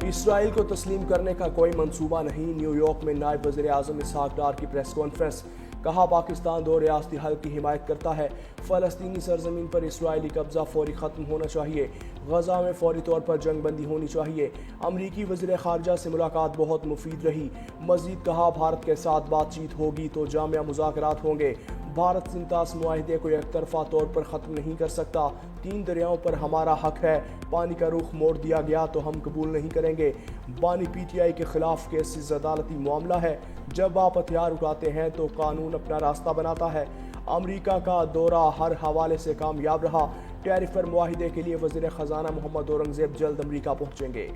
اسرائیل کو تسلیم کرنے کا کوئی منصوبہ نہیں۔ نیو یارک میں نائب وزیر اعظم اسحاق ڈار کی پریس کانفرنس۔ کہا پاکستان دو ریاستی حل کی حمایت کرتا ہے۔ فلسطینی سرزمین پر اسرائیلی قبضہ فوری ختم ہونا چاہیے۔ غزہ میں فوری طور پر جنگ بندی ہونی چاہیے۔ امریکی وزیر خارجہ سے ملاقات بہت مفید رہی۔ مزید کہا بھارت کے ساتھ بات چیت ہوگی تو جامع مذاکرات ہوں گے۔ بھارت سنتاس معاہدے کو یک طرفہ طور پر ختم نہیں کر سکتا۔ 3 دریاؤں پر ہمارا حق ہے۔ پانی کا رخ موڑ دیا گیا تو ہم قبول نہیں کریں گے۔ بانی پی ٹی آئی کے خلاف کیسز عدالتی معاملہ ہے۔ جب آپ ہتھیار اٹھاتے ہیں تو قانون اپنا راستہ بناتا ہے۔ امریکہ کا دورہ ہر حوالے سے کامیاب رہا۔ ٹیرف پر معاہدے کے لیے وزیر خزانہ محمد اورنگزیب جلد امریکہ پہنچیں گے۔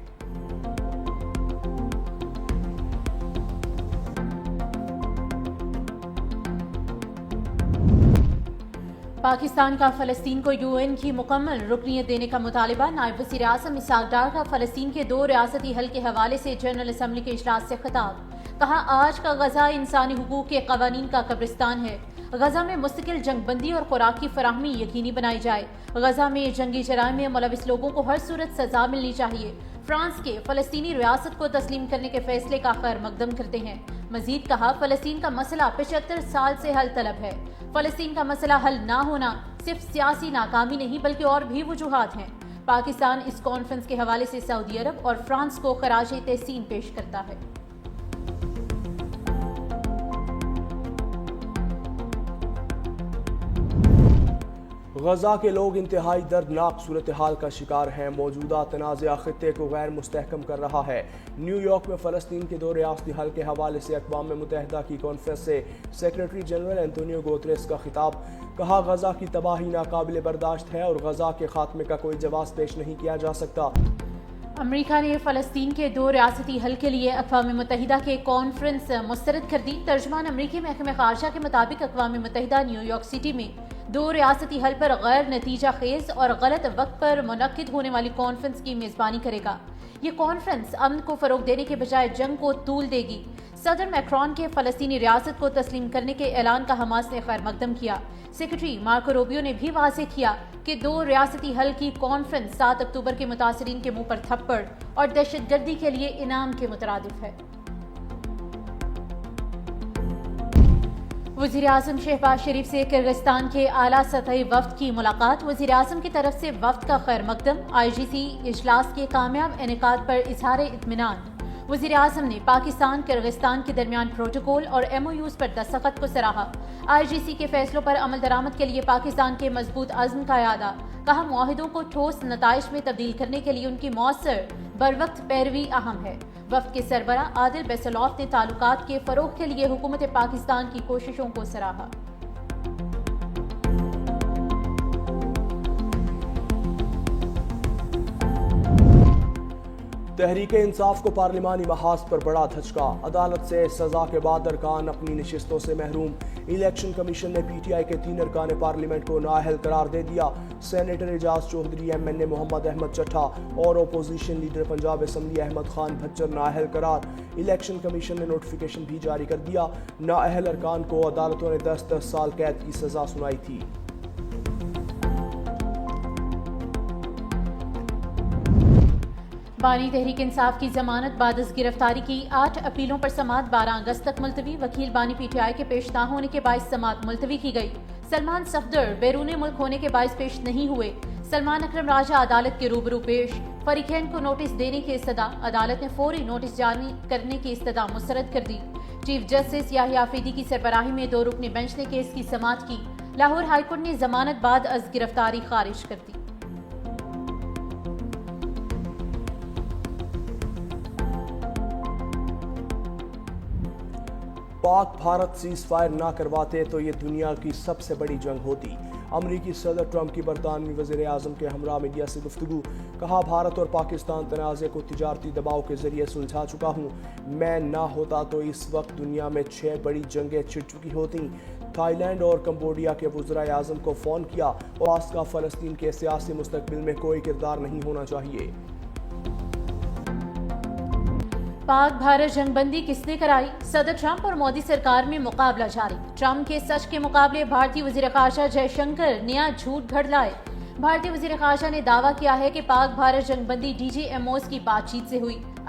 پاکستان کا فلسطین کو یو این کی مکمل رکنیت دینے کا مطالبہ۔ نائب وزیر اعظم اسحاق ڈار کا فلسطین کے 2 ریاستی حل کے حوالے سے جنرل اسمبلی کے اجلاس سے خطاب۔ کہا آج کا غزہ انسانی حقوق کے قوانین کا قبرستان ہے۔ غزہ میں مستقل جنگ بندی اور خوراک کی فراہمی یقینی بنائی جائے۔ غزہ میں جنگی جرائم میں ملوث لوگوں کو ہر صورت سزا ملنی چاہیے۔ فرانس کے فلسطینی ریاست کو تسلیم کرنے کے فیصلے کا خیر مقدم کرتے ہیں۔ مزید کہا فلسطین کا مسئلہ 75 سال سے حل طلب ہے۔ فلسطین کا مسئلہ حل نہ ہونا صرف سیاسی ناکامی نہیں بلکہ اور بھی وجوہات ہیں۔ پاکستان اس کانفرنس کے حوالے سے سعودی عرب اور فرانس کو خراج تحسین پیش کرتا ہے۔ غزہ کے لوگ انتہائی دردناک صورتحال کا شکار ہیں۔ موجودہ تنازع خطے کو غیر مستحکم کر رہا ہے۔ نیو یارک میں فلسطین کے 2 ریاستی حل کے حوالے سے اقوام متحدہ کی کانفرنس سے سیکریٹری جنرل اینٹونیو گوتریس کا خطاب۔ کہا غزہ کی تباہی ناقابل برداشت ہے اور غزہ کے خاتمے کا کوئی جواز پیش نہیں کیا جا سکتا۔ امریکہ نے فلسطین کے 2 ریاستی حل کے لیے اقوام متحدہ کے کانفرنس مسترد کر دی۔ ترجمان امریکی محکمہ خارجہ کے مطابق اقوام متحدہ نیو یارک سٹی میں 2 ریاستی حل پر غیر نتیجہ خیز اور غلط وقت پر منعقد ہونے والی کانفرنس کی میزبانی کرے گا۔ یہ کانفرنس امن کو فروغ دینے کے بجائے جنگ کو طول دے گی۔ صدر میکرون کے فلسطینی ریاست کو تسلیم کرنے کے اعلان کا حماس نے خیر مقدم کیا۔ سیکرٹری مارکو روبیو نے بھی واضح کیا کہ 2 ریاستی حل کی کانفرنس 7 اکتوبر کے متاثرین کے منہ پر تھپڑ اور دہشت گردی کے لیے انعام کے مترادف ہے۔ وزیر اعظم شہباز شریف سے کرغزستان کے اعلیٰ سطحی وفد کی ملاقات۔ وزیر اعظم کی طرف سے وفد کا خیر مقدم۔ IGC اجلاس کے کامیاب انعقاد پر اظہار اطمینان۔ وزیر اعظم نے پاکستان کرغزستان کے درمیان پروٹوکول اور MOUs پر دستخط کو سراہا۔ IGC کے فیصلوں پر عمل درآمد کے لیے پاکستان کے مضبوط عزم کا اعادہ۔ کہا معاہدوں کو ٹھوس نتائج میں تبدیل کرنے کے لیے ان کی مؤثر بروقت پیروی اہم ہے۔ وفد کے سربراہ عادل بیسلوف نے تعلقات کے فروغ کے لیے حکومت پاکستان کی کوششوں کو سراہا۔ تحریک انصاف کو پارلیمانی محاذ پر بڑا دھچکا۔ عدالت سے سزا کے بعد ارکان اپنی نشستوں سے محروم۔ الیکشن کمیشن نے PTI کے 3 ارکان پارلیمنٹ کو نااہل قرار دے دیا۔ سینیٹر اعجاز چودھری، MNA محمد احمد چٹھا اور opposition leader Punjab assembly Ahmad Khan Bhachar نااہل قرار۔ الیکشن کمیشن نے نوٹیفیکیشن بھی جاری کر دیا۔ نااہل ارکان کو عدالتوں نے 10 سال قید کی سزا سنائی تھی۔ بانی تحریک انصاف کی ضمانت بعد از گرفتاری کی 8 اپیلوں پر سماعت 12 اگست تک ملتوی۔ وکیل بانی PTI کے پیش نہ ہونے کے باعث سماعت ملتوی کی گئی۔ سلمان صفدر بیرون ملک ہونے کے باعث پیش نہیں ہوئے۔ سلمان اکرم راجہ عدالت کے روبرو پیش۔ فریقین کو نوٹس دینے کی استدعا۔ عدالت نے فوری نوٹس جاری کرنے کی استدعا مسترد کر دی۔ چیف جسٹس یحییٰ آفریدی کی سربراہی میں 2 رکنی بینچ نے کیس کی سماعت کی۔ لاہور ہائی کورٹ نے ضمانت بعد از گرفتاری خارج کر دی۔ پاک بھارت سیز فائر نہ کرواتے تو یہ دنیا کی سب سے بڑی جنگ ہوتی۔ امریکی صدر ٹرمپ کی برطانوی وزیر اعظم کے ہمراہ میڈیا سے گفتگو۔ کہا بھارت اور پاکستان تنازع کو تجارتی دباؤ کے ذریعے سلجھا چکا ہوں۔ میں نہ ہوتا تو اس وقت دنیا میں 6 بڑی جنگیں چھڑ چکی ہوتیں۔ تھائی لینڈ اور کمبوڈیا کے وزرائے اعظم کو فون کیا اور آس کا فلسطین کے سیاسی مستقبل میں کوئی کردار نہیں ہونا چاہیے۔ پاک بھارت جنگ بندی کس نے کرائی؟ صدر ٹرمپ اور مودی سرکار میں مقابلہ جاری۔ ٹرمپ کے سچ کے مقابلے بھارتی وزیر خارجہ جے شنکر نیا جھوٹ گھڑ لائے۔ بھارتی وزیر خارجہ نے دعویٰ کیا ہے کہ پاک بھارت جنگ بندی DGMOs کی بات چیت سے ہوئی۔